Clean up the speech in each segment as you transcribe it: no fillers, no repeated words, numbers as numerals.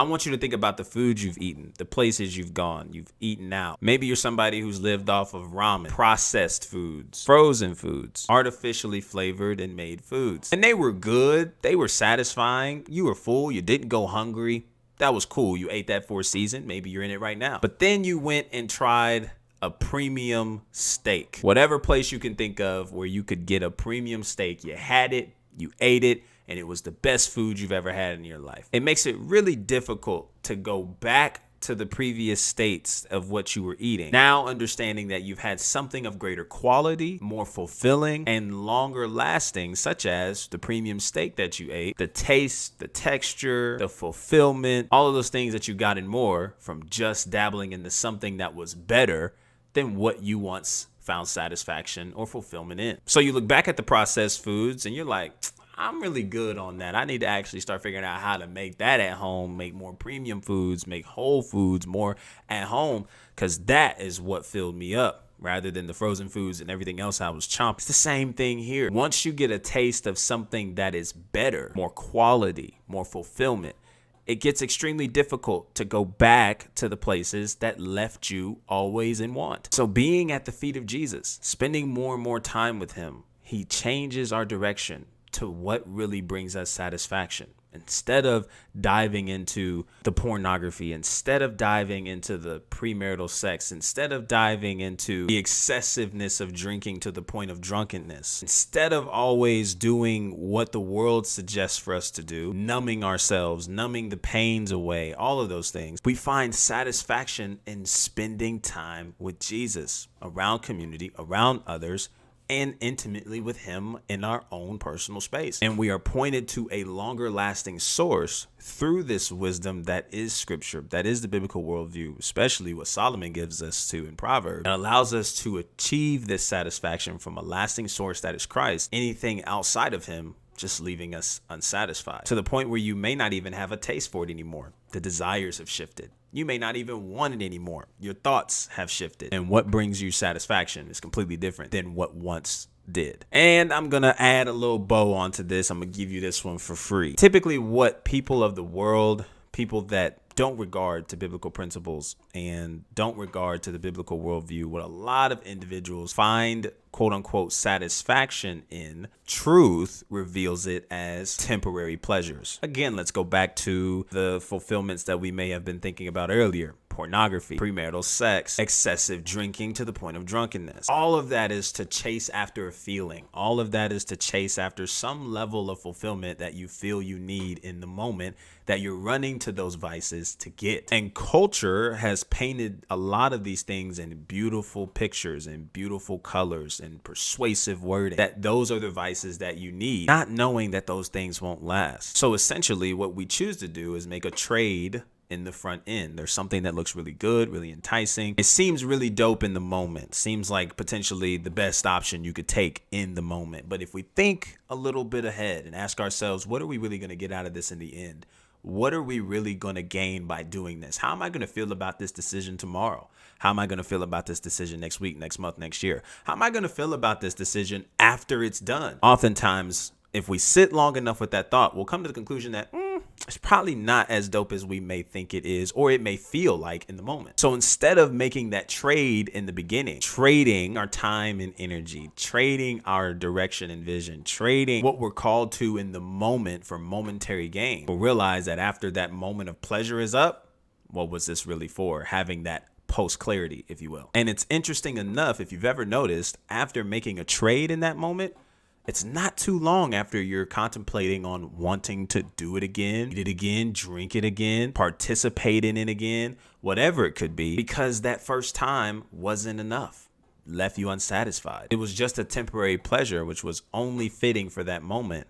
I want you to think about the foods you've eaten, the places you've gone, you've eaten out. Maybe you're somebody who's lived off of ramen, processed foods, frozen foods, artificially flavored and made foods. And they were good, they were satisfying, you were full, you didn't go hungry. That was cool. You ate that for a season. Maybe you're in it right now. But then you went and tried a premium steak. Whatever place you can think of where you could get a premium steak, you had it, you ate it, and it was the best food you've ever had in your life. It makes it really difficult to go back to the previous states of what you were eating. Now understanding that you've had something of greater quality, more fulfilling, and longer lasting, such as the premium steak that you ate, the taste, the texture, the fulfillment, all of those things that you got and more from just dabbling into something that was better than what you once found satisfaction or fulfillment in. So you look back at the processed foods and you're like, I'm really good on that. I need to actually start figuring out how to make that at home, make more premium foods, make whole foods more at home, because that is what filled me up rather than the frozen foods and everything else I was chomping. It's the same thing here. Once you get a taste of something that is better, more quality, more fulfillment, it gets extremely difficult to go back to the places that left you always in want. So being at the feet of Jesus, spending more and more time with him, he changes our direction to what really brings us satisfaction. Instead of diving into the pornography, instead of diving into the premarital sex, instead of diving into the excessiveness of drinking to the point of drunkenness, instead of always doing what the world suggests for us to do, numbing ourselves, numbing the pains away, all of those things, we find satisfaction in spending time with Jesus, around community, around others, and intimately with him in our own personal space. And we are pointed to a longer lasting source through this wisdom that is scripture, that is the biblical worldview, especially what Solomon gives us to in Proverbs. It allows us to achieve this satisfaction from a lasting source that is Christ. Anything outside of him just leaving us unsatisfied, to the point where you may not even have a taste for it anymore. The desires have shifted. You may not even want it anymore. Your thoughts have shifted. And what brings you satisfaction is completely different than what once did. And I'm going to add a little bow onto this. I'm going to give you this one for free. Typically what people of the world, people that don't regard to biblical principles and don't regard to the biblical worldview, what a lot of individuals find quote unquote satisfaction in, truth reveals it as temporary pleasures. Again, let's go back to the fulfillments that we may have been thinking about earlier. Pornography, premarital sex, excessive drinking to the point of drunkenness. All of that is to chase after a feeling. All of that is to chase after some level of fulfillment that you feel you need in the moment, that you're running to those vices to get. And culture has painted a lot of these things in beautiful pictures and beautiful colors and persuasive wording, that those are the vices that you need, not knowing that those things won't last. So essentially what we choose to do is make a trade in the front end. There's something that looks really good, really enticing. It seems really dope in the moment. Seems like potentially the best option you could take in the moment. But if we think a little bit ahead and ask ourselves, what are we really going to get out of this in the end? What are we really going to gain by doing this? How am I going to feel about this decision tomorrow? How am I going to feel about this decision next week, next month, next year? How am I going to feel about this decision after it's done? Oftentimes, if we sit long enough with that thought, we'll come to the conclusion that it's probably not as dope as we may think it is, or it may feel like in the moment. So instead of making that trade in the beginning, trading our time and energy, trading our direction and vision, trading what we're called to in the moment for momentary gain, we'll realize that after that moment of pleasure is up, what was this really for? Having that post clarity, if you will. And it's interesting enough, if you've ever noticed, after making a trade in that moment, it's not too long after you're contemplating on wanting to do it again, eat it again, drink it again, participate in it again, whatever it could be, because that first time wasn't enough, left you unsatisfied. It was just a temporary pleasure, which was only fitting for that moment,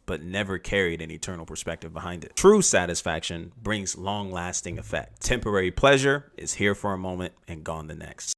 but never carried an eternal perspective behind it. True satisfaction brings long-lasting effect. Temporary pleasure is here for a moment and gone the next.